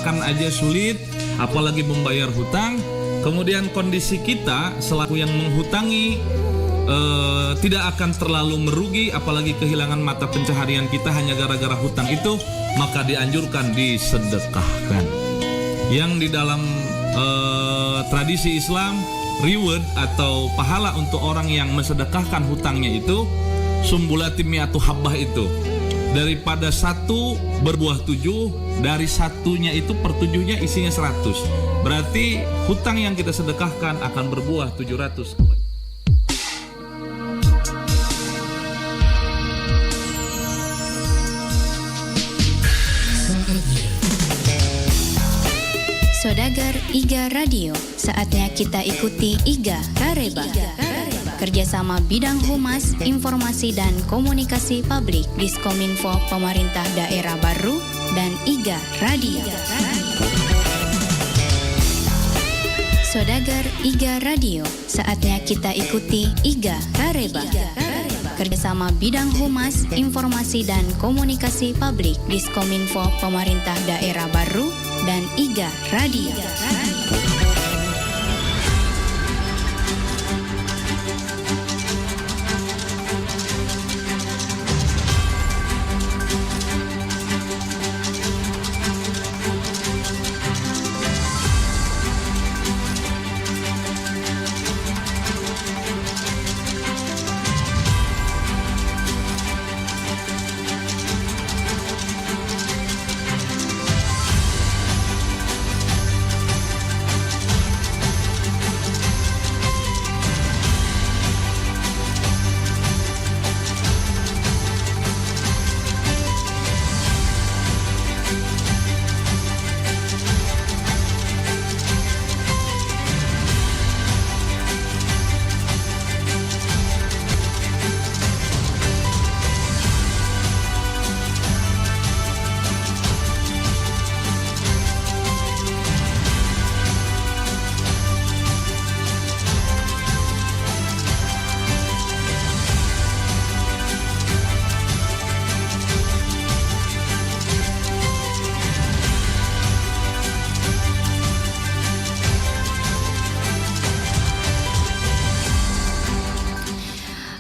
makan aja sulit, apalagi membayar hutang. Kemudian kondisi kita selaku yang menghutangi tidak akan terlalu merugi, apalagi kehilangan mata pencaharian kita hanya gara-gara hutang itu, maka dianjurkan disedekahkan. Yang di dalam tradisi Islam, reward atau pahala untuk orang yang mensedekahkan hutangnya itu sumbulati mi'atu habbah, itu daripada satu berbuah 7, dari satunya itu per 7-nya isinya 100. Berarti hutang yang kita sedekahkan akan berbuah 700 kebaikan. Saudagar IGA Radio, saatnya kita ikuti IGA Rareba. Kerjasama bidang humas, informasi dan komunikasi publik Diskominfo Pemerintah Daerah Baru dan IGA Radio. Saudagar IGA Radio, saatnya kita ikuti IGA Rareba. Kerjasama bidang humas, informasi dan komunikasi publik Diskominfo Pemerintah Daerah Baru dan IGA Radio.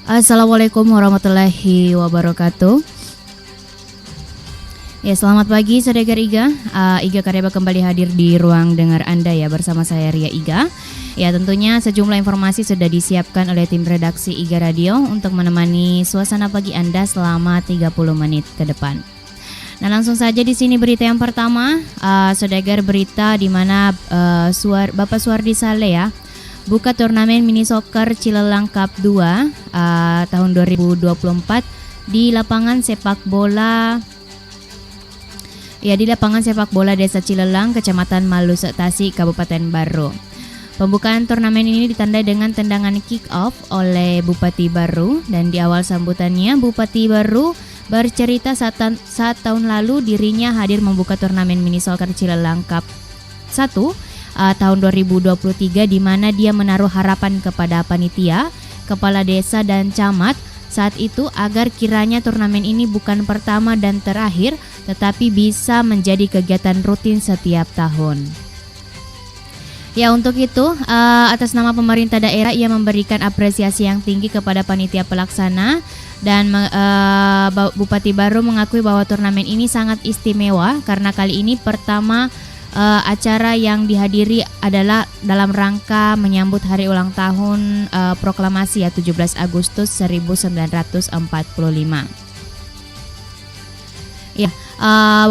Assalamualaikum warahmatullahi wabarakatuh. Ya, selamat pagi Saudagar IGA. IGA Kareba kembali hadir di ruang dengar Anda ya, bersama saya Ria IGA. Ya, tentunya sejumlah informasi sudah disiapkan oleh tim redaksi IGA Radio untuk menemani suasana pagi Anda selama 30 menit ke depan. Nah, langsung saja di sini berita yang pertama, Saudagar, berita di mana Bapak Suwardi Saleh ya buka turnamen mini soccer Cilelang Cup 2 tahun 2024 di lapangan sepak bola Desa Cilelang, Kecamatan Malusak Tasik, Kabupaten Baru. Pembukaan turnamen ini ditandai dengan tendangan kick off oleh Bupati Baru, dan di awal sambutannya Bupati Baru bercerita saat tahun lalu dirinya hadir membuka turnamen mini soccer Cilelang Cup 1 tahun 2023, di mana dia menaruh harapan kepada panitia, kepala desa dan camat saat itu agar kiranya turnamen ini bukan pertama dan terakhir, tetapi bisa menjadi kegiatan rutin setiap tahun. Ya, untuk itu atas nama pemerintah daerah ia memberikan apresiasi yang tinggi kepada panitia pelaksana, dan Bupati Baru mengakui bahwa turnamen ini sangat istimewa karena kali ini pertama acara yang dihadiri adalah dalam rangka menyambut hari ulang tahun proklamasi 17 Agustus 1945. Ya,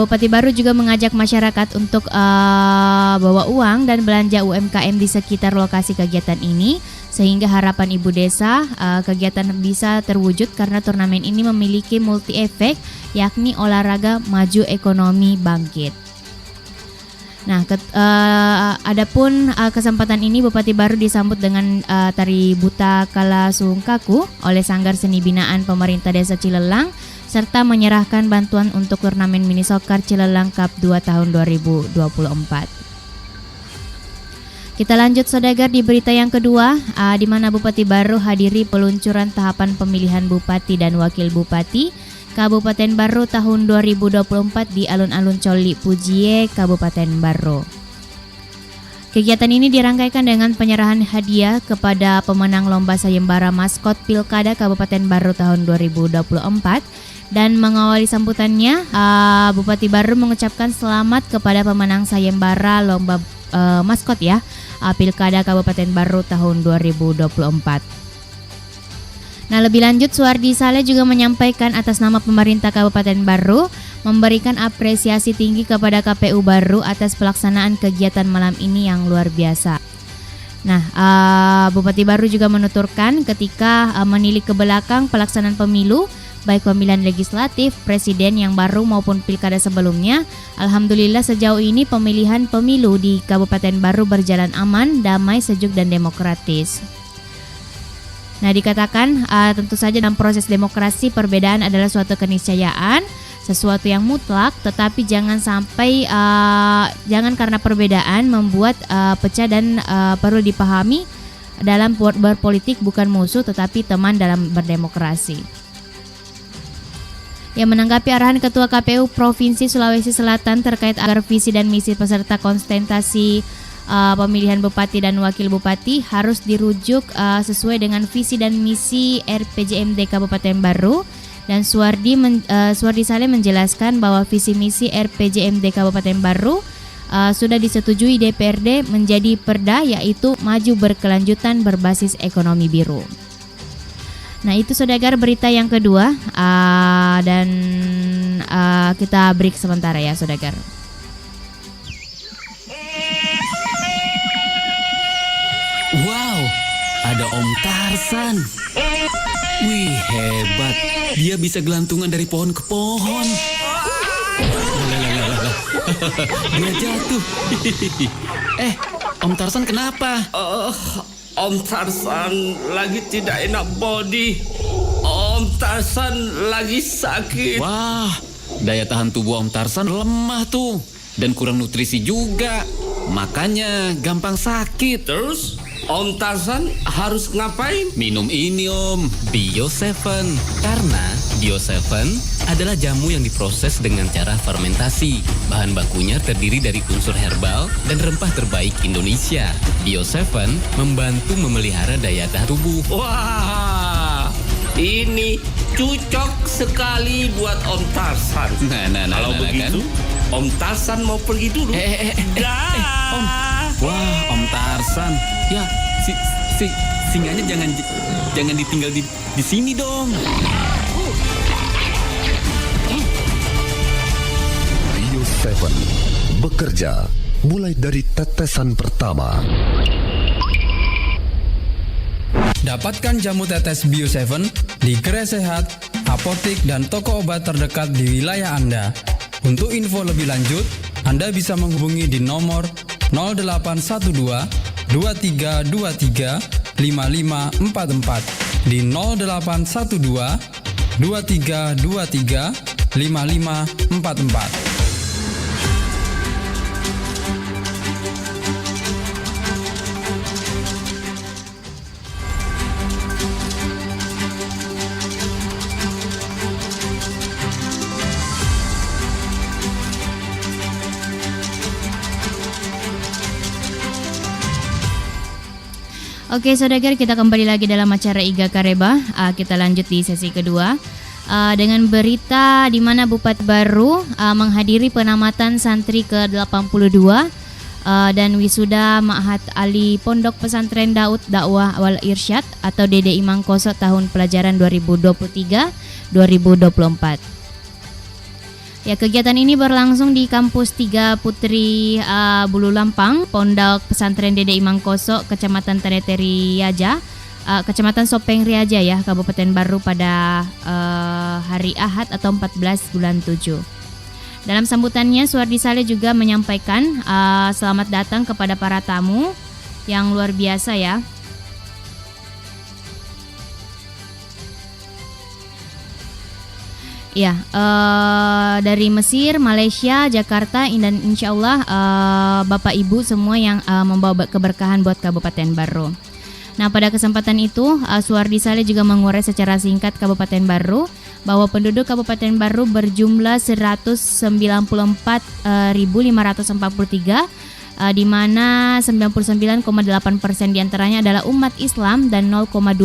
Bupati Baru juga mengajak masyarakat untuk bawa uang dan belanja UMKM di sekitar lokasi kegiatan ini, sehingga harapan Ibu Desa kegiatan bisa terwujud karena turnamen ini memiliki multi efek, yakni olahraga maju, ekonomi bangkit. Nah, adapun kesempatan ini Bupati Baru disambut dengan tari buta kala sungkaku oleh Sanggar Seni Binaan Pemerintah Desa Cilelang, serta menyerahkan bantuan untuk turnamen mini soccer Cilelang Cup 2 tahun 2024. Kita lanjut Saudagar di berita yang kedua, di mana Bupati Baru hadiri peluncuran tahapan pemilihan Bupati dan Wakil Bupati Kabupaten Baru tahun 2024 di Alun-Alun Coli Pujie, Kabupaten Baru. Kegiatan ini dirangkaikan dengan penyerahan hadiah kepada pemenang lomba sayembara maskot Pilkada Kabupaten Baru tahun 2024 dan mengawali sambutannya Bupati Baru mengucapkan selamat kepada pemenang sayembara lomba maskot ya Pilkada Kabupaten Baru tahun 2024. Nah, lebih lanjut Suardi Saleh juga menyampaikan atas nama pemerintah Kabupaten Baru memberikan apresiasi tinggi kepada KPU Baru atas pelaksanaan kegiatan malam ini yang luar biasa. Nah, Bupati Baru juga menuturkan ketika menilik ke belakang pelaksanaan pemilu, baik pemilihan legislatif, presiden yang baru maupun pilkada sebelumnya, alhamdulillah sejauh ini pemilihan pemilu di Kabupaten Baru berjalan aman, damai, sejuk, dan demokratis. Nah, dikatakan tentu saja dalam proses demokrasi perbedaan adalah suatu keniscayaan, sesuatu yang mutlak, tetapi jangan sampai jangan karena perbedaan membuat pecah dan perlu dipahami dalam berpolitik bukan musuh tetapi teman dalam berdemokrasi. Yang menanggapi arahan Ketua KPU Provinsi Sulawesi Selatan terkait agar visi dan misi peserta konsultasi pemilihan bupati dan wakil bupati harus dirujuk sesuai dengan visi dan misi RPJMD Kabupaten Baru, dan Suardi Saleh menjelaskan bahwa visi misi RPJMD Kabupaten Baru sudah disetujui DPRD menjadi perda, yaitu maju berkelanjutan berbasis ekonomi biru. Nah, itu saudagar berita yang kedua dan kita break sementara ya saudagar. Wow, ada Om Tarsan. Wih, hebat. Dia bisa gelantungan dari pohon ke pohon. Dia jatuh. Om Tarsan kenapa? Om Tarsan lagi tidak enak body. Om Tarsan lagi sakit. Wah, daya tahan tubuh Om Tarsan lemah tuh. Dan kurang nutrisi juga. Makanya gampang sakit. Terus Om Tarsan harus ngapain? Minum ini Om, Bio7. Karena Bio7 adalah jamu yang diproses dengan cara fermentasi. Bahan bakunya terdiri dari unsur herbal dan rempah terbaik Indonesia. Bio7 membantu memelihara daya tahan tubuh. Wah, ini cocok sekali buat Om Tarsan. Kalau begitu, kan? Om Tarsan mau pergi dulu. Om. Wah, Om Tarsan. Ya, singanya jangan ditinggal di sini dong. Bio7 bekerja mulai dari tetesan pertama. Dapatkan jamu tetes Bio7 di Gerai Sehat, apotek dan toko obat terdekat di wilayah Anda. Untuk info lebih lanjut, Anda bisa menghubungi di nomor 0812 2323 5544 di 0812 2323 5544. Oke saudagar, kita kembali lagi dalam acara Iga Kareba. Kita lanjut di sesi kedua dengan berita di mana Bupati Baru menghadiri penamatan santri ke-82 dan wisuda Ma'had Ali Pondok Pesantren Daud Dakwah Wal Irsyad atau DDI Mangkoso tahun pelajaran 2023-2024. Ya, kegiatan ini berlangsung di Kampus 3 Putri Bulu Lampang, Pondok Pesantren DDI Mangkoso, Kecamatan Teneteri Riaja, Kecamatan Sopeng Riaja ya, Kabupaten Baru pada hari Ahad atau 14 bulan 7. Dalam sambutannya, Suardi Saleh juga menyampaikan selamat datang kepada para tamu yang luar biasa ya. Ya, dari Mesir, Malaysia, Jakarta, dan insya Allah Bapak Ibu semua yang membawa keberkahan buat Kabupaten Baru. Nah, pada kesempatan itu Suardi Saleh juga mengurai secara singkat Kabupaten Baru bahwa penduduk Kabupaten Baru berjumlah 194.543, di mana 99,8% diantaranya adalah umat Islam dan 0,2%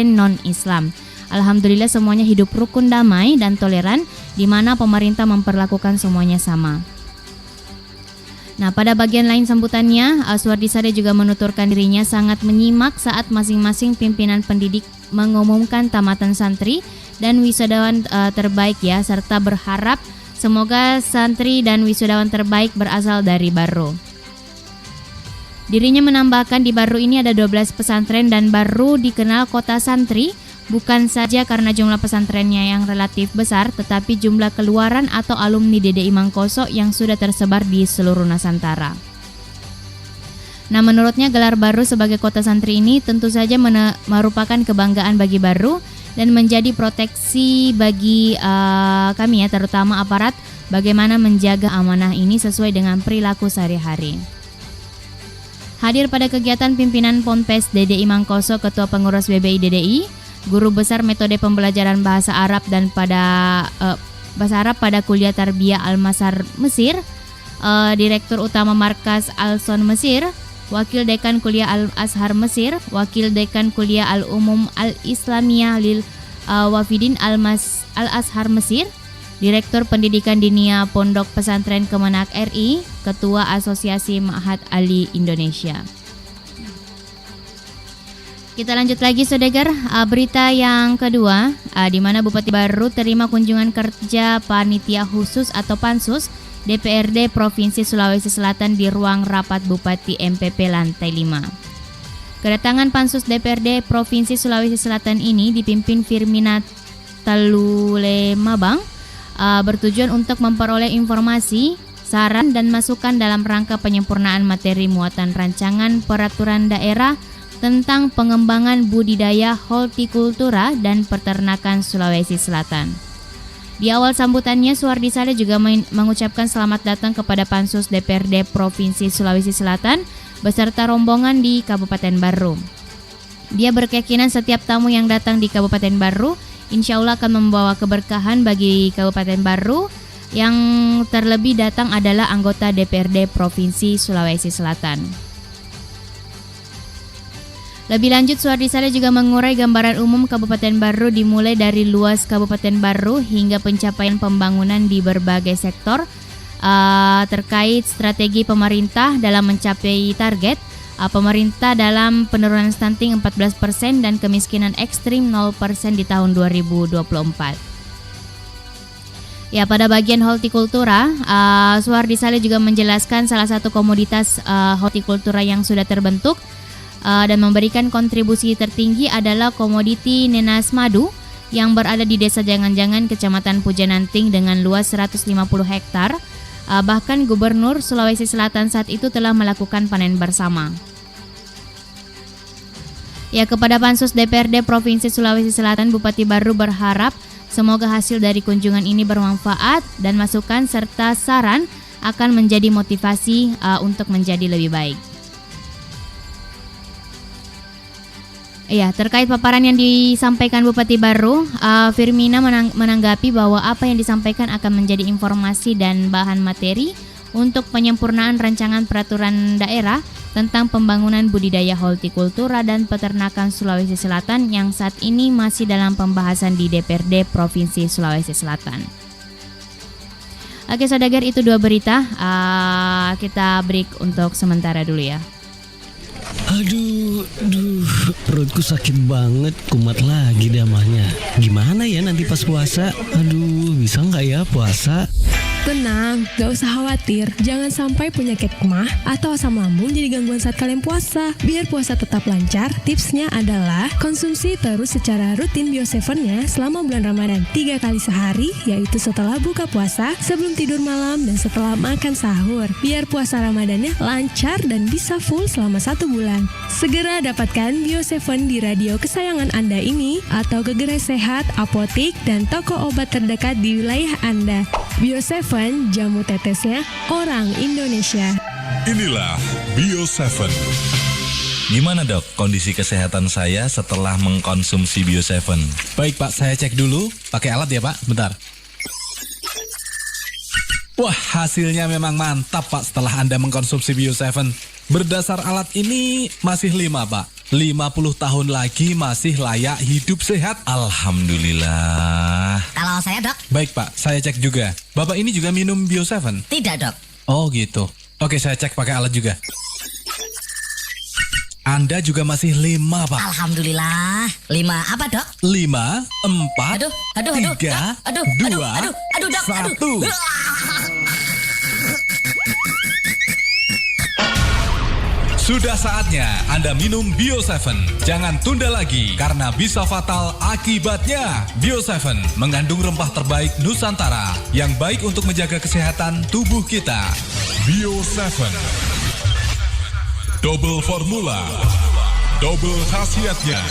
non-Islam. Alhamdulillah semuanya hidup rukun, damai, dan toleran, di mana pemerintah memperlakukan semuanya sama. Nah, pada bagian lain sambutannya, Suhardi Sade juga menuturkan dirinya sangat menyimak saat masing-masing pimpinan pendidik mengumumkan tamatan santri dan wisudawan terbaik ya, serta berharap semoga santri dan wisudawan terbaik berasal dari Baru. Dirinya menambahkan di Baru ini ada 12 pesantren dan Baru dikenal kota santri bukan saja karena jumlah pesantrennya yang relatif besar, tetapi jumlah keluaran atau alumni DDI Mangkoso yang sudah tersebar di seluruh Nusantara. Nah, menurutnya gelar Baru sebagai kota santri ini tentu saja merupakan kebanggaan bagi Baru dan menjadi proteksi bagi kami ya, terutama aparat, bagaimana menjaga amanah ini sesuai dengan perilaku sehari-hari. Hadir pada kegiatan pimpinan Ponpes DDI Mangkoso, Ketua Pengurus BBI DDI, Guru Besar Metode Pembelajaran Bahasa Arab dan pada Kuliah Tarbiyah Al-Mazhar Mesir, Direktur Utama Markas Al-Son Mesir, Wakil Dekan Kuliah Al-Azhar Mesir, Wakil Dekan Kuliah Al-Umum Al-Islamiyah Lil Wafidin Al-Azhar Mesir, Direktur Pendidikan Dinia Pondok Pesantren Kemenak RI, Ketua Asosiasi Ma'had Ali Indonesia. Kita lanjut lagi Saudagar, berita yang kedua, di mana Bupati Baru terima kunjungan kerja Panitia Khusus atau Pansus DPRD Provinsi Sulawesi Selatan di ruang rapat Bupati MPP lantai 5. Kedatangan Pansus DPRD Provinsi Sulawesi Selatan ini dipimpin Firmina Talulemabang, bertujuan untuk memperoleh informasi, saran dan masukan dalam rangka penyempurnaan materi muatan rancangan peraturan daerah tentang pengembangan budidaya hortikultura dan peternakan Sulawesi Selatan. Di awal sambutannya, Suhardi Sade juga mengucapkan selamat datang kepada Pansus DPRD Provinsi Sulawesi Selatan beserta rombongan di Kabupaten Baru. Dia berkeyakinan setiap tamu yang datang di Kabupaten Baru insya Allah akan membawa keberkahan bagi Kabupaten Baru, yang terlebih datang adalah anggota DPRD Provinsi Sulawesi Selatan. Lebih lanjut, Suhardi Sade juga mengurai gambaran umum Kabupaten Baru dimulai dari luas Kabupaten Baru hingga pencapaian pembangunan di berbagai sektor, terkait strategi pemerintah dalam mencapai target pemerintah dalam penurunan stunting 14% dan kemiskinan ekstrim 0% di tahun 2024. Ya, pada bagian hortikultura, Suhardi Sade juga menjelaskan salah satu komoditas hortikultura yang sudah terbentuk dan memberikan kontribusi tertinggi adalah komoditi nenas madu yang berada di Desa Jangan-Jangan, Kecamatan Pujananting dengan luas 150 hektar. Bahkan Gubernur Sulawesi Selatan saat itu telah melakukan panen bersama. Ya, kepada Pansus DPRD Provinsi Sulawesi Selatan, Bupati Baru berharap semoga hasil dari kunjungan ini bermanfaat dan masukan serta saran akan menjadi motivasi untuk menjadi lebih baik. Ya, terkait paparan yang disampaikan Bupati Baru, Firmina menanggapi bahwa apa yang disampaikan akan menjadi informasi dan bahan materi untuk penyempurnaan rancangan peraturan daerah tentang pembangunan budidaya hortikultura dan peternakan Sulawesi Selatan yang saat ini masih dalam pembahasan di DPRD Provinsi Sulawesi Selatan. Oke Saudagar, itu dua berita. Kita break untuk sementara dulu ya. Aduh, perutku sakit banget, kumat lagi damahnya. Gimana ya nanti pas puasa? Aduh, bisa nggak ya puasa? Tenang, gak usah khawatir. Jangan sampai penyakit mah atau asam lambung jadi gangguan saat kalian puasa. Biar puasa tetap lancar, tipsnya adalah konsumsi terus secara rutin Bio7-nya selama bulan Ramadan 3 kali sehari, yaitu setelah buka puasa, sebelum tidur malam, dan setelah makan sahur. Biar puasa Ramadannya lancar dan bisa full selama 1 bulan. Segera dapatkan Bio7 di radio kesayangan Anda ini atau ke gerai sehat, apotik, dan toko obat terdekat di wilayah Anda. Bio7, jamu tetesnya orang Indonesia. Inilah Bio7. Gimana dok, kondisi kesehatan saya setelah mengkonsumsi Bio7? Baik Pak, saya cek dulu. Pakai alat ya Pak, bentar. Wah, hasilnya memang mantap Pak setelah Anda mengkonsumsi Bio7. Berdasar alat ini masih 5 Pak. 50 tahun lagi masih layak hidup sehat. Alhamdulillah. Kalau saya dok? Baik Pak, saya cek juga. Bapak ini juga minum Bio7? Tidak dok. Oh gitu. Oke, saya cek pakai alat juga. Anda juga masih 5 Pak. Alhamdulillah. 5 apa dok? 5, 4, 3, 2, dok. 1. Sudah saatnya Anda minum Bio7. Jangan tunda lagi karena bisa fatal akibatnya. Bio7 mengandung rempah terbaik Nusantara yang baik untuk menjaga kesehatan tubuh kita. Bio7 Double formula, double khasiatnya.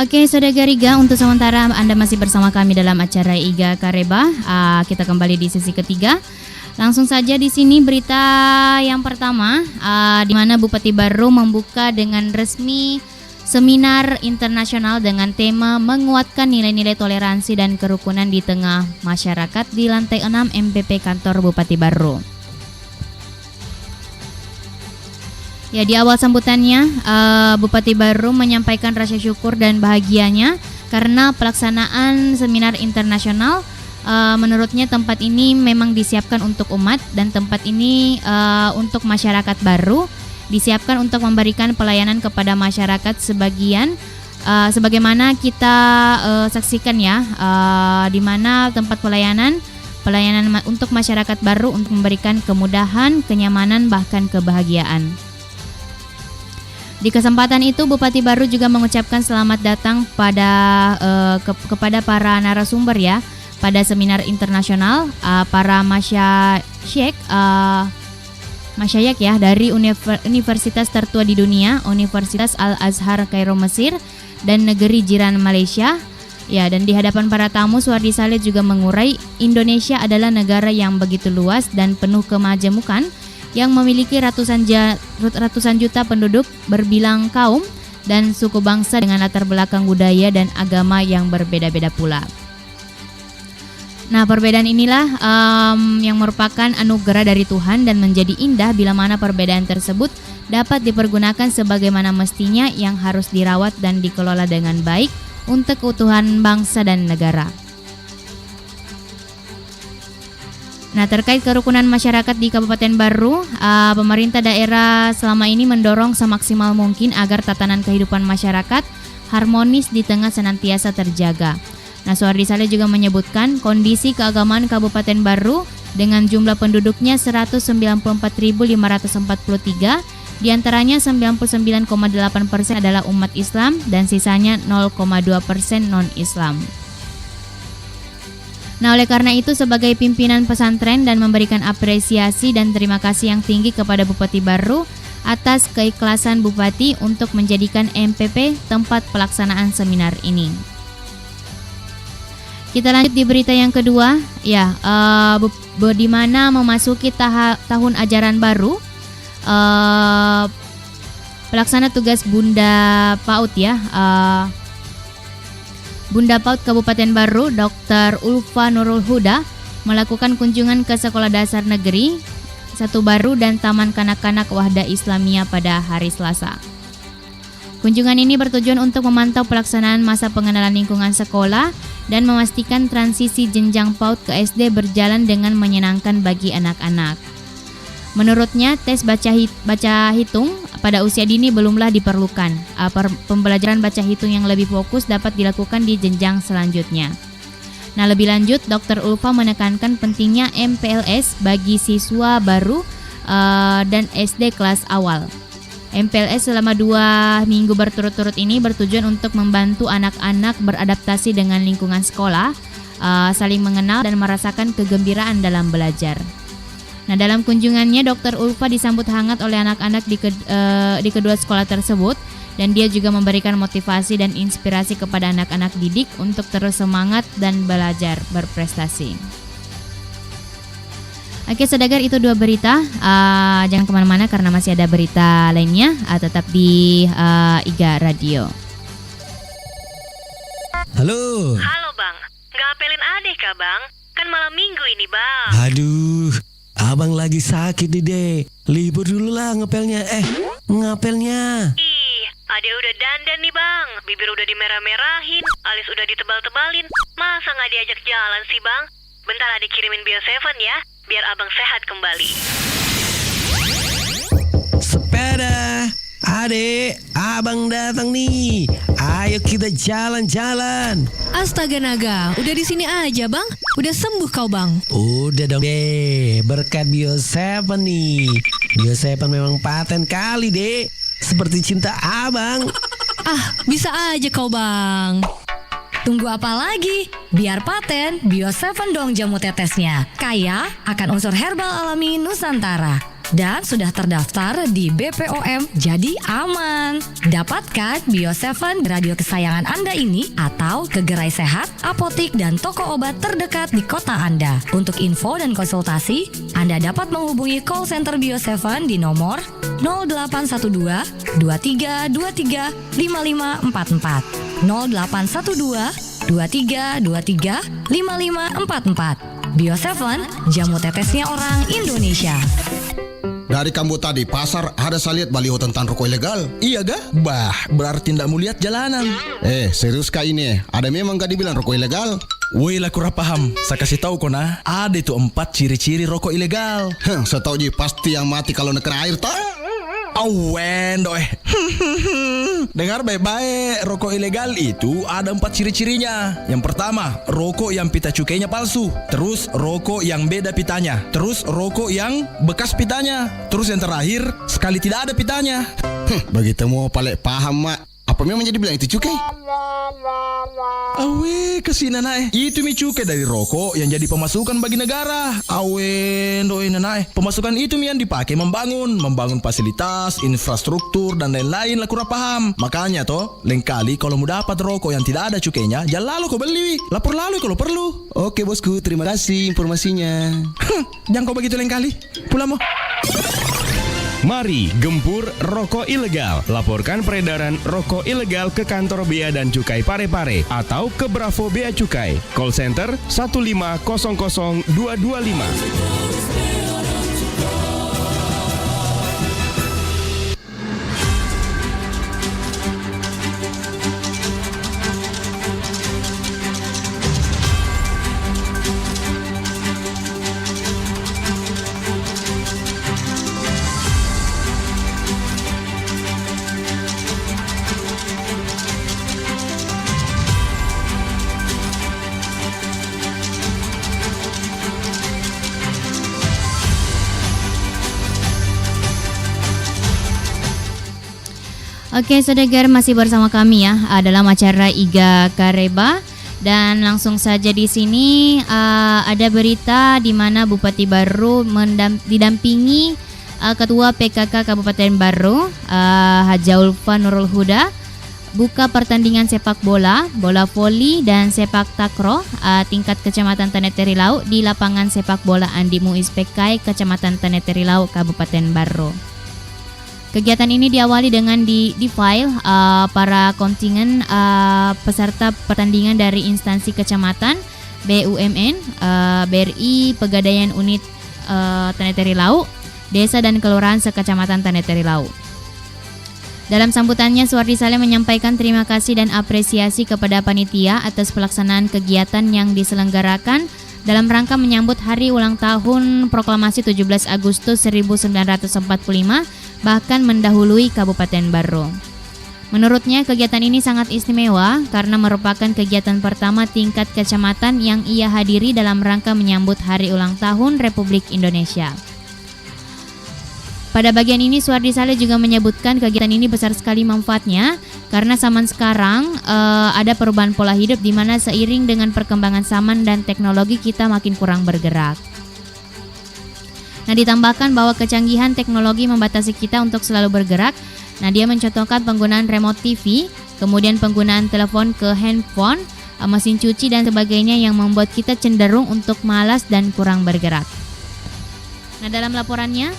Oke, Saudara Riga, untuk sementara Anda masih bersama kami dalam acara Iga Kareba. Kita kembali di sesi ketiga. Langsung saja di sini berita yang pertama, di mana Bupati Baru membuka dengan resmi seminar internasional dengan tema menguatkan nilai-nilai toleransi dan kerukunan di tengah masyarakat di lantai 6 MPP kantor Bupati Baru. Ya, di awal sambutannya, Bupati Baru menyampaikan rasa syukur dan bahagianya karena pelaksanaan seminar internasional. Menurutnya tempat ini memang disiapkan untuk umat dan tempat ini untuk masyarakat baru, disiapkan untuk memberikan pelayanan kepada masyarakat sebagaimana kita saksikan ya, di mana tempat pelayanan untuk masyarakat baru untuk memberikan kemudahan, kenyamanan, bahkan kebahagiaan. Di kesempatan itu, Bupati Baru juga mengucapkan selamat datang kepada para narasumber ya pada seminar internasional, para masyayikh ya dari universitas tertua di dunia, Universitas Al-Azhar Kairo Mesir dan negeri jiran Malaysia. Ya, dan di hadapan para tamu, Suhardi Saleh juga mengurai Indonesia adalah negara yang begitu luas dan penuh kemajemukan yang memiliki ratusan juta penduduk berbilang kaum dan suku bangsa dengan latar belakang budaya dan agama yang berbeda-beda pula. Nah, perbedaan inilah yang merupakan anugerah dari Tuhan dan menjadi indah bila mana perbedaan tersebut dapat dipergunakan sebagaimana mestinya yang harus dirawat dan dikelola dengan baik untuk keutuhan bangsa dan negara. Nah, terkait kerukunan masyarakat di Kabupaten Baru, pemerintah daerah selama ini mendorong semaksimal mungkin agar tatanan kehidupan masyarakat harmonis di tengah senantiasa terjaga. Nah, Suhardi Saleh juga menyebutkan kondisi keagamaan Kabupaten Baru dengan jumlah penduduknya 194.543, diantaranya 99,8% adalah umat Islam dan sisanya 0,2% non-Islam. Nah, oleh karena itu sebagai pimpinan pesantren dan memberikan apresiasi dan terima kasih yang tinggi kepada Bupati Baru atas keikhlasan Bupati untuk menjadikan MPP tempat pelaksanaan seminar ini. Kita lanjut di berita yang kedua, ya, di mana memasuki tahun ajaran baru, pelaksana tugas Bunda PAUD ya, Bunda PAUD Kabupaten Baru, Dr. Ulfa Nurul Huda melakukan kunjungan ke Sekolah Dasar Negeri 1 Baru dan Taman Kanak-Kanak Wahda Islamiyah pada hari Selasa. Kunjungan ini bertujuan untuk memantau pelaksanaan masa pengenalan lingkungan sekolah dan memastikan transisi jenjang PAUD ke SD berjalan dengan menyenangkan bagi anak-anak. Menurutnya, tes baca hitung pada usia dini belumlah diperlukan. Pembelajaran baca hitung yang lebih fokus dapat dilakukan di jenjang selanjutnya. Nah, lebih lanjut, Dr. Ulfa menekankan pentingnya MPLS bagi siswa baru dan SD kelas awal. MPLS selama 2 minggu berturut-turut ini bertujuan untuk membantu anak-anak beradaptasi dengan lingkungan sekolah, saling mengenal dan merasakan kegembiraan dalam belajar. Nah, dalam kunjungannya Dr. Ulfa disambut hangat oleh anak-anak di kedua sekolah tersebut, dan dia juga memberikan motivasi dan inspirasi kepada anak-anak didik untuk terus semangat dan belajar berprestasi. Oke, saudagar, itu 2 berita. Jangan kemana-mana karena masih ada berita lainnya. Tetap di IGA Radio. Halo. Halo bang, nggak apelin adek kah bang? Kan malam minggu ini bang. Aduh, abang lagi sakit nih dek. Libur dulu lah ngapelnya. Ngapelnya. Ih, adek udah dandan nih bang. Bibir udah dimerah-merahin, alis udah ditebal-tebalin. Masa nggak diajak jalan sih bang? Bentar adek kirimin Bio 7 ya, biar abang sehat kembali. Sepeda. Adek, abang datang nih. Ayo kita jalan-jalan. Astaga naga, udah di sini aja bang. Udah sembuh kau bang. Udah dong deh, berkat Bio 7 nih. Bio 7 memang paten kali dek. Seperti cinta abang. Bisa aja kau bang. Tunggu apa lagi? Biar paten, Bio 7 dong jamu tetesnya. Kaya akan unsur herbal alami Nusantara. Dan sudah terdaftar di BPOM, jadi aman. Dapatkan Bio 7 radio kesayangan Anda ini atau ke gerai sehat, apotik, dan toko obat terdekat di kota Anda. Untuk info dan konsultasi, Anda dapat menghubungi call center Bio 7 di nomor 0812 2323 5544. 0812 2323 5544. Bio 7, jamu tetesnya orang Indonesia. Dari kamu tadi pasar ada saya lihat baliho tentang rokok ilegal. Iya ga? Bah, berarti tidak mau lihat jalanan. Serius kah ini? Ada memang gak dibilang rokok ilegal? Woi lah kurang paham. Saya kasih tahu kau nah. Ada itu 4 ciri-ciri rokok ilegal. Saya tahu ji pasti yang mati kalau kena air tak? Awen doeh. Dengar baik-baik, rokok ilegal itu ada 4 ciri-cirinya. Yang pertama, rokok yang pita cukainya palsu. Terus rokok yang beda pitanya. Terus rokok yang bekas pitanya. Terus yang terakhir, sekali tidak ada pitanya. Begitu mau paling paham mak. Apa memang jadi bilang itu cukai? Awe, kesini nae. Itu mi cukai dari rokok yang jadi pemasukan bagi negara. Awe, doi nae. Pemasukan itu mi yang dipakai membangun fasilitas, infrastruktur dan lain-lain lah kurang paham. Makanya toh, lain kali kalau mau dapat rokok yang tidak ada cukainya, jangan lalu kau beli. Lapor lalu kalau perlu. Oke bosku, terima kasih informasinya. Jangan kau begitu lain kali. Pulang mo. Mari gempur rokok ilegal. Laporkan peredaran rokok ilegal ke kantor Bea dan Cukai Parepare atau ke Bravo Bea Cukai. Call center 1500225. Oke, saudagar, masih bersama kami ya dalam acara IGA Kareba, dan langsung saja di sini ada berita di mana Bupati Baru didampingi Ketua PKK Kabupaten Baru Haja Ulfa Nurul Huda buka pertandingan sepak bola, bola voli dan sepak takraw tingkat Kecamatan Tanah Lau di lapangan sepak bola Andi Muiz PKI Kecamatan Tanah Lau Kabupaten Baru. Kegiatan ini diawali dengan di-file para kontingen peserta pertandingan dari instansi kecamatan, BUMN, BRI, Pegadaian Unit Tanah Lau, Desa dan Kelurahan sekecamatan Tanah Lau. Dalam sambutannya, Suwardi Saleh menyampaikan terima kasih dan apresiasi kepada panitia atas pelaksanaan kegiatan yang diselenggarakan dalam rangka menyambut hari ulang tahun proklamasi 17 Agustus 1945, bahkan mendahului Kabupaten Baru. Menurutnya, kegiatan ini sangat istimewa karena merupakan kegiatan pertama tingkat kecamatan yang ia hadiri dalam rangka menyambut hari ulang tahun Republik Indonesia. Pada bagian ini, Suwardi Saleh juga menyebutkan kegiatan ini besar sekali manfaatnya karena zaman sekarang ada perubahan pola hidup di mana seiring dengan perkembangan zaman dan teknologi kita makin kurang bergerak. Nah, Nah, ditambahkan bahwa kecanggihan teknologi membatasi kita untuk selalu bergerak. Nah, dia mencontohkan penggunaan remote TV, kemudian penggunaan telepon ke handphone, mesin cuci dan sebagainya yang membuat kita cenderung untuk malas dan kurang bergerak. Nah, dalam laporannya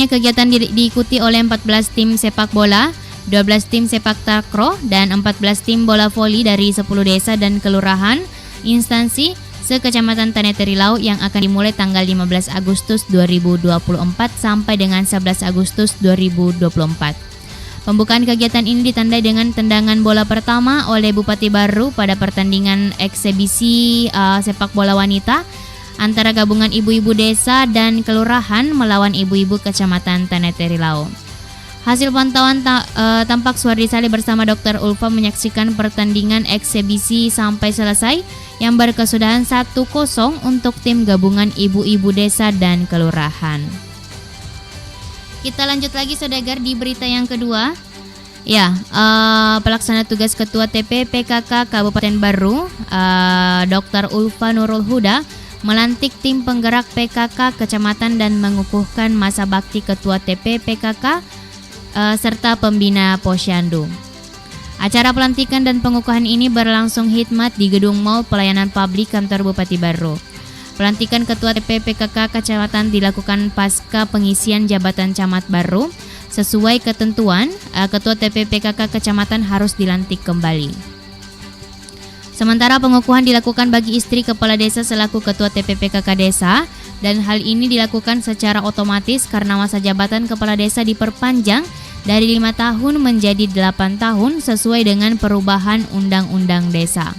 kegiatan diikuti oleh 14 tim sepak bola, 12 tim sepak takraw, dan 14 tim bola voli dari 10 desa dan kelurahan, instansi, sekecamatan Taneteri Lau yang akan dimulai tanggal 15 Agustus 2024 sampai dengan 11 Agustus 2024. Pembukaan kegiatan ini ditandai dengan tendangan bola pertama oleh Bupati Baru pada pertandingan eksebisi sepak bola wanita antara gabungan ibu-ibu desa dan kelurahan melawan ibu-ibu kecamatan Taneteri Lau. Hasil pantauan tampak Suwardi Saleh bersama Dr. Ulfa menyaksikan pertandingan eksebisi sampai selesai yang berkesudahan 1-0 untuk tim gabungan ibu-ibu desa dan kelurahan. Kita lanjut lagi saudagar di berita yang kedua. Ya, pelaksana tugas Ketua TP PKK Kabupaten Baru, Dr. Ulfa Nurul Huda, melantik tim penggerak PKK Kecamatan dan mengukuhkan masa bakti Ketua TP PKK serta pembina Posyandu. Acara pelantikan dan pengukuhan ini berlangsung khidmat di Gedung Mall Pelayanan Publik Kantor Bupati Baru. Pelantikan Ketua TP PKK Kecamatan dilakukan pasca pengisian jabatan camat baru. Sesuai ketentuan, Ketua TP PKK Kecamatan harus dilantik kembali. Sementara pengukuhan dilakukan bagi istri kepala desa selaku Ketua TP PKK Desa, dan hal ini dilakukan secara otomatis karena masa jabatan kepala desa diperpanjang dari 5 tahun menjadi 8 tahun sesuai dengan perubahan Undang-Undang Desa.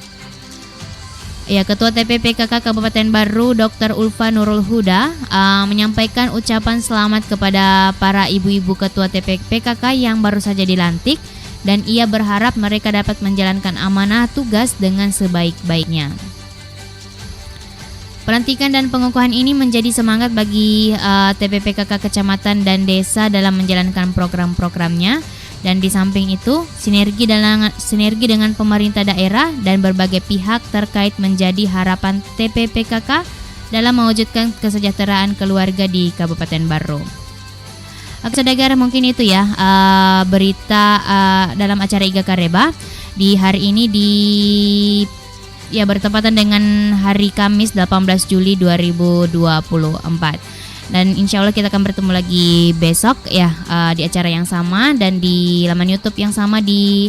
Ya, Ketua TP PKK Kabupaten Baru Dr. Ulfa Nurul Huda menyampaikan ucapan selamat kepada para ibu-ibu Ketua TP PKK yang baru saja dilantik, dan ia berharap mereka dapat menjalankan amanah tugas dengan sebaik-baiknya. Pelantikan dan pengukuhan ini menjadi semangat bagi TP PKK Kecamatan dan Desa dalam menjalankan program-programnya, dan di samping itu sinergi dengan pemerintah daerah dan berbagai pihak terkait menjadi harapan TP PKK dalam mewujudkan kesejahteraan keluarga di Kabupaten Baru. Oke, saudagar, mungkin itu ya berita dalam acara Iga Kareba di hari ini bertepatan dengan hari Kamis 18 Juli 2024. Dan insya Allah kita akan bertemu lagi besok ya di acara yang sama dan di laman YouTube yang sama di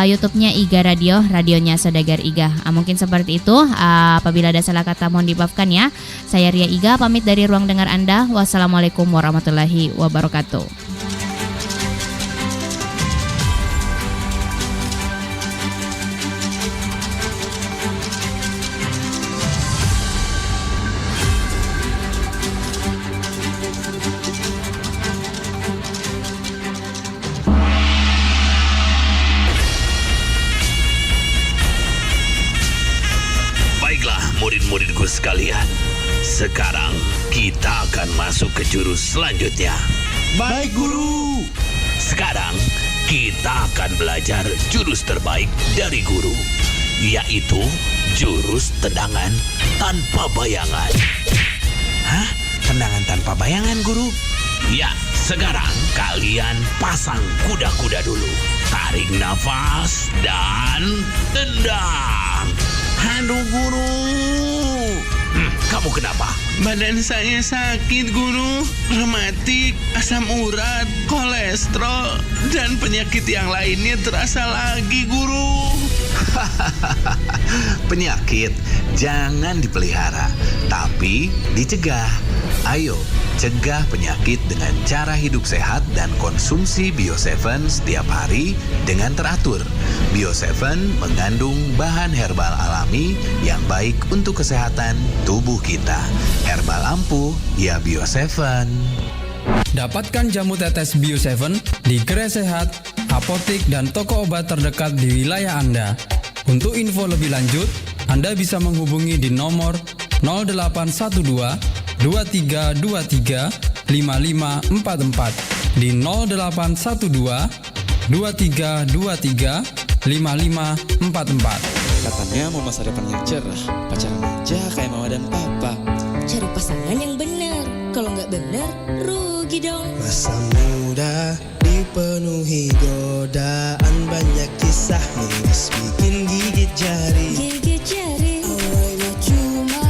YouTube-nya Iga Radio, radionya Saudagar Iga. Mungkin seperti itu. Apabila ada salah kata mohon dimaafkan ya. Saya Ria Iga pamit dari ruang dengar Anda. Wassalamualaikum warahmatullahi wabarakatuh. Murid-muridku sekalian, sekarang kita akan masuk ke jurus selanjutnya. Baik, Guru. Sekarang kita akan belajar jurus terbaik dari guru, yaitu jurus tendangan tanpa bayangan. Hah? Tendangan tanpa bayangan, Guru? Ya, sekarang kalian pasang kuda-kuda dulu. Tarik nafas dan tendang. Aduh, Guru. Kamu kenapa? Badan saya sakit, Guru. Rematik, asam urat, kolesterol, dan penyakit yang lainnya terasa lagi, Guru. Penyakit jangan dipelihara, tapi dicegah. Ayo, cegah penyakit dengan cara hidup sehat dan konsumsi Bio7 setiap hari dengan teratur. Bio7 mengandung bahan herbal alami yang baik untuk kesehatan tubuh kita. Herbal ampuh, ya Bio7. Dapatkan jamu tetes Bio7 di Gerai Sehat, apotik, dan toko obat terdekat di wilayah Anda. Untuk info lebih lanjut, Anda bisa menghubungi di nomor 0812 2323 5544 di 0812 2323 5544. Katanya mau masa depan yang cerah, pacaran aja kayak mama dan papa. Cari pasangan yang benar, kalau nggak benar rugi dong. Masa muda dipenuhi godaan, banyak kisah miris bikin gigit jari. Gigit jari. Awalnya cuma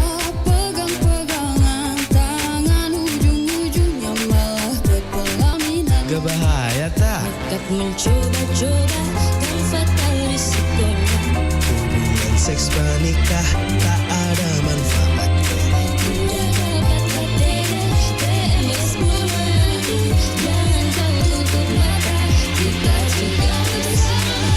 pegang-pegangan tangan, ujung-ujungnya malah berpelaminan. Gak bahaya tak? Nekat mencoba-coba kan fatal risikonya. Hubungan seks pernikah tak ada manfaatnya. Udah dapat ATM, PMS menanti, jangan kau tutup mata, kita cegah bersama.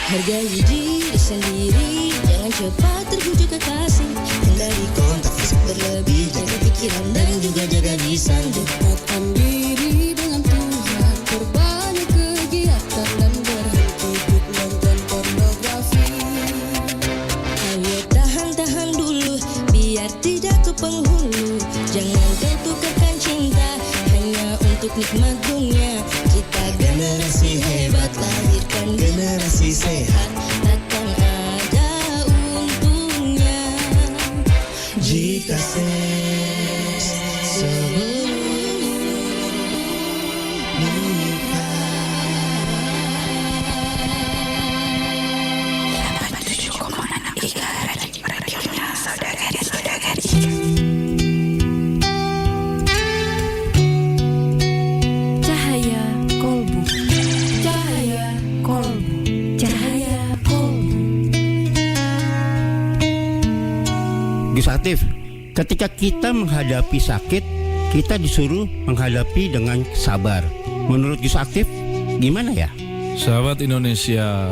Hargai diri sendiri, jangan cepat terbujuk kekasih. Hindari kontak fisik berlebih, jaga pikiran dan juga jaga lisan. Dekatkan diri dengan Tuhan, perbanyak kegiatan dan berhenti duduk nonton pornografi. Ayo tahan-tahan dulu, biar tidak ke penghulu. Jangan kau tukarkan cinta hanya untuk nikmat dunia. Kita generasi hebat, lahirkan generasi sehat, takkan ada untungnya jika seks sebelum nikah. Cahaya kolbu. Cahaya kolbu. Cahaya kolbu. Gus Aktif, ketika kita menghadapi sakit, kita disuruh menghadapi dengan sabar. Menurut Gus Aktif, gimana ya? Sahabat Indonesia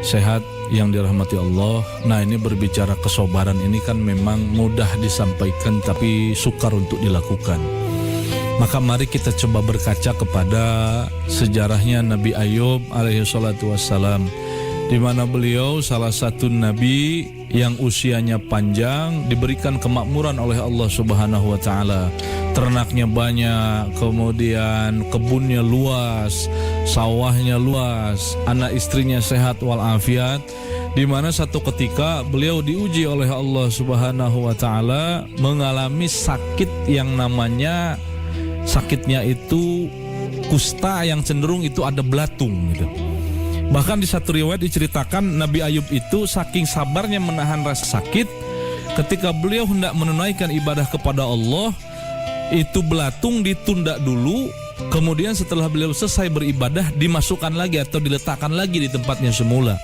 sehat yang dirahmati Allah. Nah, ini berbicara kesabaran ini kan memang mudah disampaikan tapi sukar untuk dilakukan. Maka mari kita coba berkaca kepada sejarahnya Nabi Ayub alaihi salatu wassalam, di mana beliau salah satu nabi yang usianya panjang, diberikan kemakmuran oleh Allah Subhanahu wa taala. Ternaknya banyak, kemudian kebunnya luas, sawahnya luas, anak istrinya sehat walafiat, di mana satu ketika beliau diuji oleh Allah Subhanahu wa taala mengalami sakit yang namanya, sakitnya itu kusta yang cenderung itu ada belatung gitu. Bahkan di satu riwayat diceritakan Nabi Ayub itu saking sabarnya menahan rasa sakit, ketika beliau hendak menunaikan ibadah kepada Allah, itu belatung ditunda dulu, kemudian setelah beliau selesai beribadah dimasukkan lagi atau diletakkan lagi di tempatnya semula.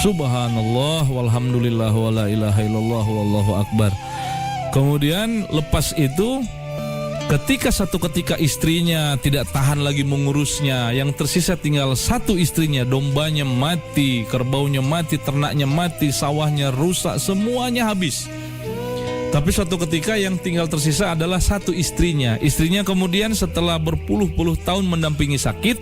Subhanallah walhamdulillah wala ilaha illallah wallahu akbar. Kemudian lepas itu, ketika satu ketika istrinya tidak tahan lagi mengurusnya, yang tersisa tinggal satu istrinya, dombanya mati, kerbaunya mati, ternaknya mati, sawahnya rusak, semuanya habis. Tapi suatu ketika yang tinggal tersisa adalah satu istrinya. Istrinya kemudian setelah berpuluh-puluh tahun mendampingi sakit,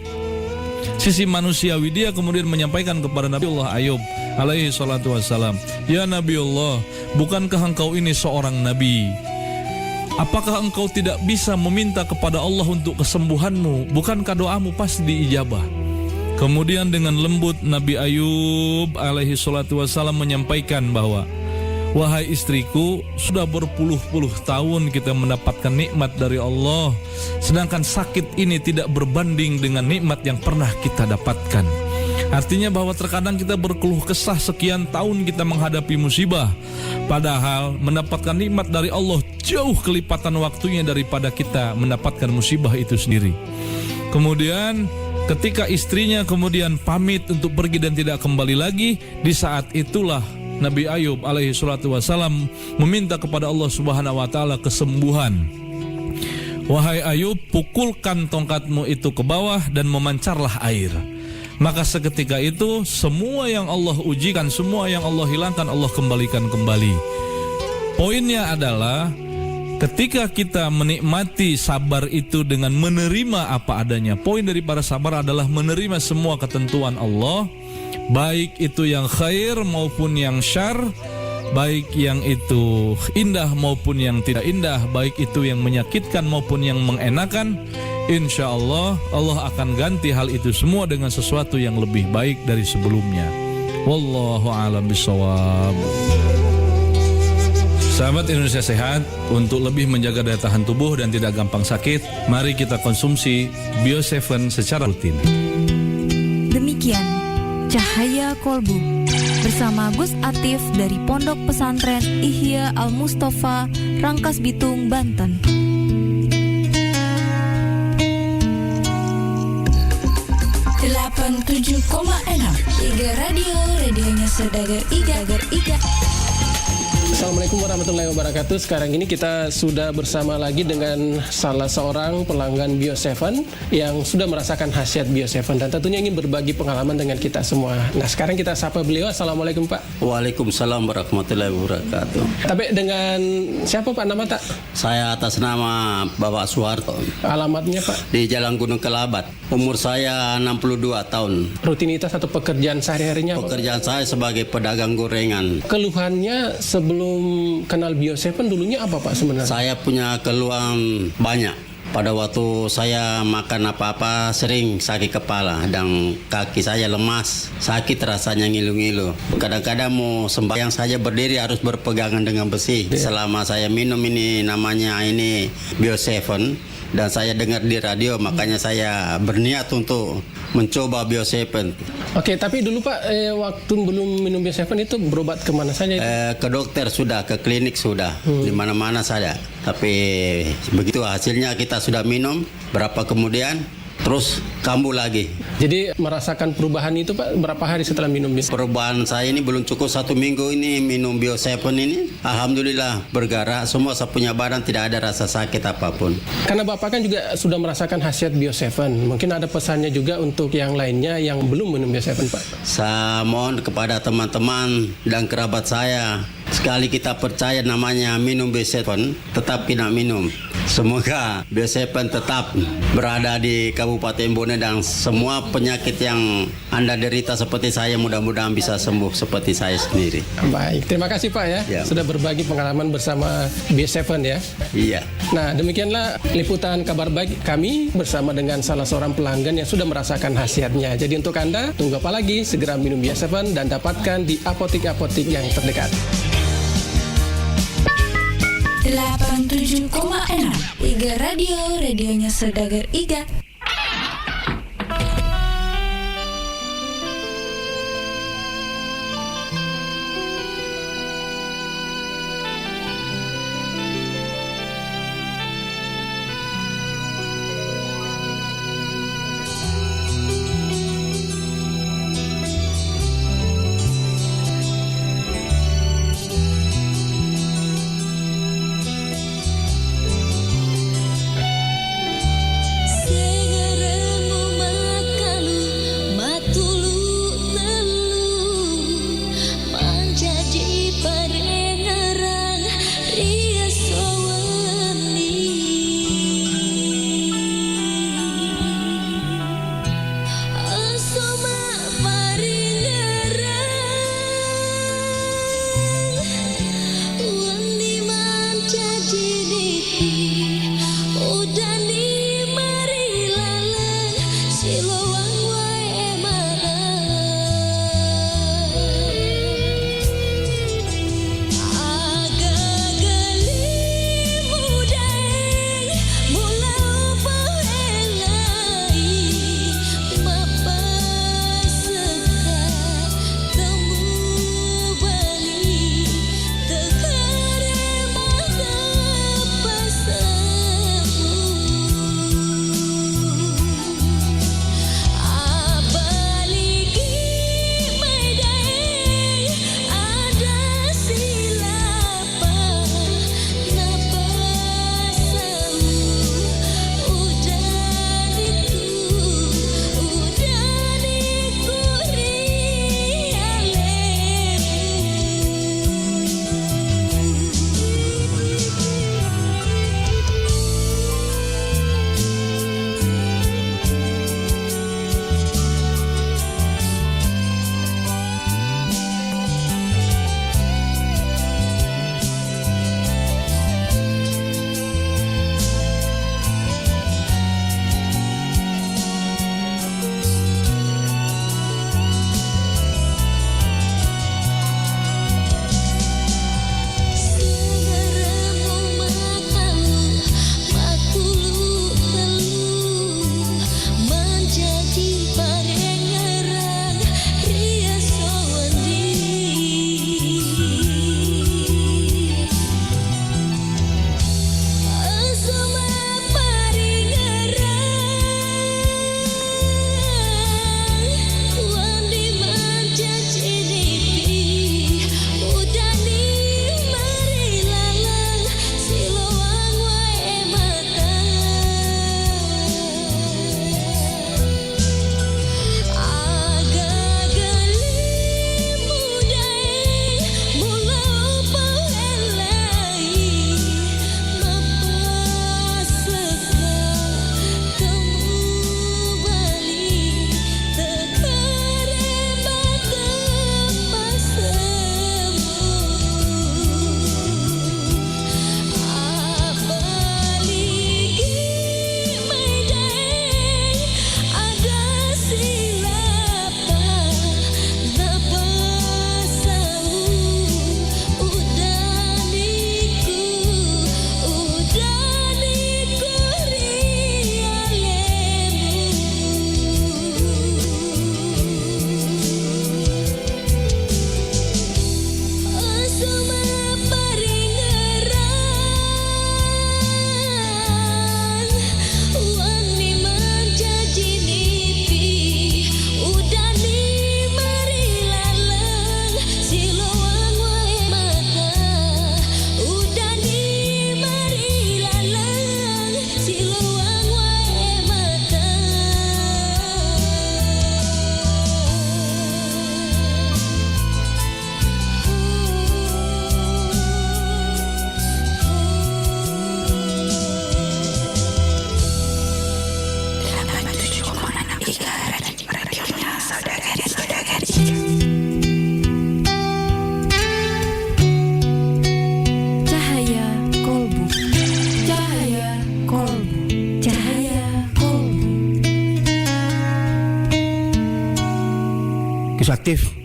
sisi manusiawi dia kemudian menyampaikan kepada Nabi Allah Ayub alaihi salatu wassalam, "Ya Nabi Allah, bukankah engkau ini seorang nabi? Apakah engkau tidak bisa meminta kepada Allah untuk kesembuhanmu? Bukankah doamu pasti diijabah?" Kemudian dengan lembut Nabi Ayub alaihi salatu wassalam menyampaikan bahwa, "Wahai istriku, sudah berpuluh-puluh tahun kita mendapatkan nikmat dari Allah, sedangkan sakit ini tidak berbanding dengan nikmat yang pernah kita dapatkan." Artinya bahwa terkadang kita berkeluh kesah sekian tahun kita menghadapi musibah, padahal mendapatkan nikmat dari Allah jauh kelipatan waktunya daripada kita mendapatkan musibah itu sendiri. Kemudian ketika istrinya kemudian pamit untuk pergi dan tidak kembali lagi, di saat itulah Nabi Ayub alaihi salatu wassalam meminta kepada Allah Subhanahu wa taala kesembuhan. "Wahai Ayub, pukulkan tongkatmu itu ke bawah dan memancarlah air." Maka seketika itu semua yang Allah ujikan, semua yang Allah hilangkan, Allah kembalikan kembali. Poinnya adalah ketika kita menikmati sabar itu dengan menerima apa adanya. Poin daripada sabar adalah menerima semua ketentuan Allah, baik itu yang khair maupun yang syar, baik yang itu indah maupun yang tidak indah, baik itu yang menyakitkan maupun yang mengenakan. Insya Allah, Allah akan ganti hal itu semua dengan sesuatu yang lebih baik dari sebelumnya. Wallahu a'lam bishawab. Sahabat Indonesia Sehat, untuk lebih menjaga daya tahan tubuh dan tidak gampang sakit, mari kita konsumsi Bio7 secara rutin. Demikian Cahaya Kolbu bersama Gus Atif dari Pondok Pesantren Ihya Al Mustafa, Rangkas Bitung, Banten. Delapan 7,6 Iga Radio, radionya Saudagar Iga. Assalamualaikum warahmatullahi wabarakatuh. Sekarang ini kita sudah bersama lagi dengan salah seorang pelanggan Bio7 yang sudah merasakan khasiat Bio7 dan tentunya ingin berbagi pengalaman dengan kita semua. Nah, sekarang kita sapa beliau. Assalamualaikum Pak. Waalaikumsalam warahmatullahi wabarakatuh. Tapi dengan siapa Pak nama tak? Saya atas nama Bapak Suharto. Alamatnya Pak? Di Jalan Gunung Kelabat. Umur saya 62 tahun. Rutinitas atau pekerjaan sehari-harinya? Pekerjaan saya sebagai pedagang gorengan. Keluhannya sebelum kenal Bio7 dulunya apa Pak sebenarnya? Saya punya keluhan banyak. Pada waktu saya makan apa-apa sering sakit kepala dan kaki saya lemas, sakit rasanya ngilu-ngilu. Kadang-kadang mau sembahyang saja berdiri harus berpegangan dengan besi. Selama saya minum ini namanya ini Bio7 dan saya dengar di radio, makanya saya berniat untuk mencoba Bio7. Oke, tapi dulu Pak, waktu belum minum Bio7 itu berobat kemana saja? Ke dokter sudah, ke klinik sudah, di mana-mana saja. Tapi begitu hasilnya kita sudah minum, berapa kemudian terus kambuh lagi. Jadi merasakan perubahan itu Pak berapa hari setelah minum Bio7? Perubahan saya ini belum cukup 1 minggu ini minum Bio7 ini. Alhamdulillah bergerak, semua saya punya badan tidak ada rasa sakit apapun. Karena Bapak kan juga sudah merasakan khasiat Bio7. Mungkin ada pesannya juga untuk yang lainnya yang belum minum Bio7 Pak. Saya mohon kepada teman-teman dan kerabat saya, sekali kita percaya namanya minum Bio7, tetap kita minum. Semoga Bio7 tetap berada di Kabupaten Bone dan semua penyakit yang Anda derita seperti saya mudah-mudahan bisa sembuh seperti saya sendiri. Baik, terima kasih Pak ya. Sudah berbagi pengalaman bersama Bio7 ya. Iya. Nah, demikianlah liputan kabar baik kami bersama dengan salah seorang pelanggan yang sudah merasakan khasiatnya. Jadi untuk Anda, tunggu apa lagi? Segera minum Bio7 dan dapatkan di apotik-apotik yang terdekat. 87,6 Iga Radio, radionya Saudagar Iga. Say Gus Aktif,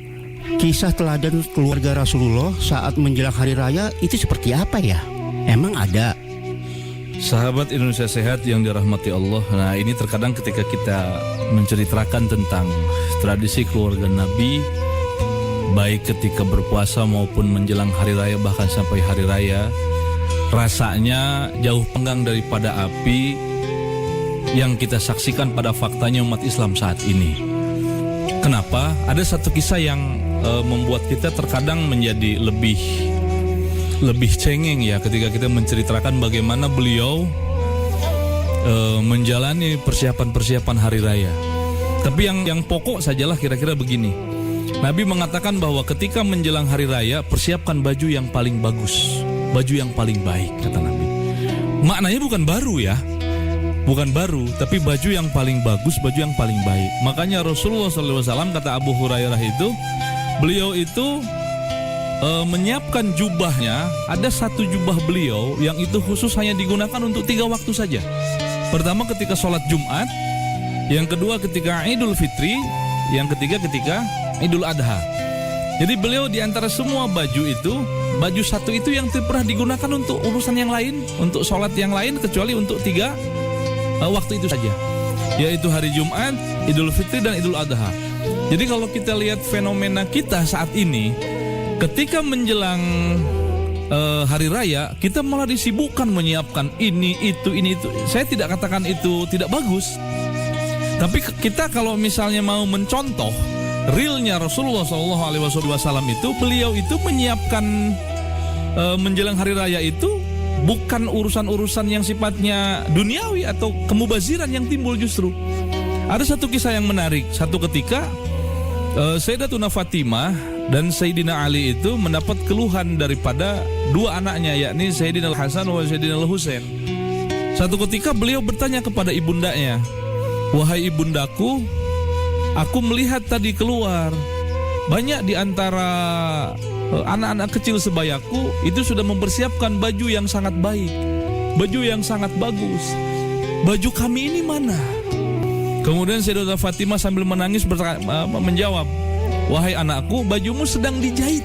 kisah teladan keluarga Rasulullah saat menjelang hari raya itu seperti apa ya? Emang ada? Sahabat Indonesia Sehat yang dirahmati Allah. Nah, ini terkadang ketika kita menceritakan tentang tradisi keluarga Nabi, baik ketika berpuasa maupun menjelang hari raya, bahkan sampai hari raya, rasanya jauh panggang daripada api yang kita saksikan pada faktanya umat Islam saat ini. Kenapa? Ada satu kisah yang membuat kita terkadang menjadi lebih cengeng ya ketika kita menceritakan bagaimana beliau menjalani persiapan hari raya. Tapi yang pokok sajalah kira-kira begini. Nabi mengatakan bahwa ketika menjelang hari raya, persiapkan baju yang paling bagus, baju yang paling baik, kata Nabi. Maknanya bukan baru ya, bukan baru, tapi baju yang paling bagus, baju yang paling baik. Makanya Rasulullah SAW, kata Abu Hurairah itu, beliau itu menyiapkan jubahnya. Ada satu jubah beliau yang itu khusus hanya digunakan untuk 3 waktu saja. Pertama ketika sholat Jumat, yang kedua ketika Idul Fitri, yang ketiga ketika Idul Adha. Jadi beliau di antara semua baju itu, baju satu itu yang tidak pernah digunakan untuk urusan yang lain, untuk sholat yang lain, kecuali untuk 3 waktu itu saja, yaitu hari Jumat, Idul Fitri, dan Idul Adha. Jadi kalau kita lihat fenomena kita saat ini, ketika menjelang hari raya, kita malah disibukkan menyiapkan ini itu. Saya tidak katakan itu tidak bagus, tapi kita kalau misalnya mau mencontoh realnya Rasulullah SAW itu, beliau itu menyiapkan menjelang hari raya itu bukan urusan-urusan yang sifatnya duniawi atau kemubaziran yang timbul justru. Ada satu kisah yang menarik. Satu ketika Sayyidatuna Fatimah dan Sayyidina Ali itu mendapat keluhan daripada 2 anaknya, yakni Sayyidina Al-Hasan dan Sayyidina Al-Husain. Satu ketika beliau bertanya kepada ibundanya, "Wahai ibundaku, aku melihat tadi keluar banyak di antara anak-anak kecil sebayaku itu sudah mempersiapkan baju yang sangat baik, baju yang sangat bagus. Baju kami ini mana?" Kemudian Sayyidatuna Fatimah sambil menangis menjawab, "Wahai anakku, bajumu sedang dijahit.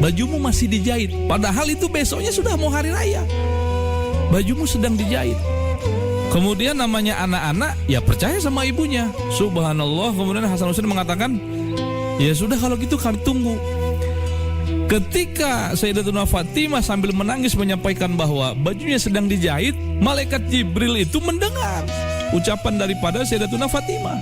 Bajumu masih dijahit. Padahal itu besoknya sudah mau hari raya. Bajumu sedang dijahit." Kemudian namanya anak-anak ya percaya sama ibunya. Subhanallah. Kemudian Hasan Husain mengatakan, "Ya sudah kalau gitu kami tunggu." Ketika Sayyidatuna Fatimah sambil menangis menyampaikan bahwa bajunya sedang dijahit, malaikat Jibril itu mendengar ucapan daripada Sayyidatuna Fatimah.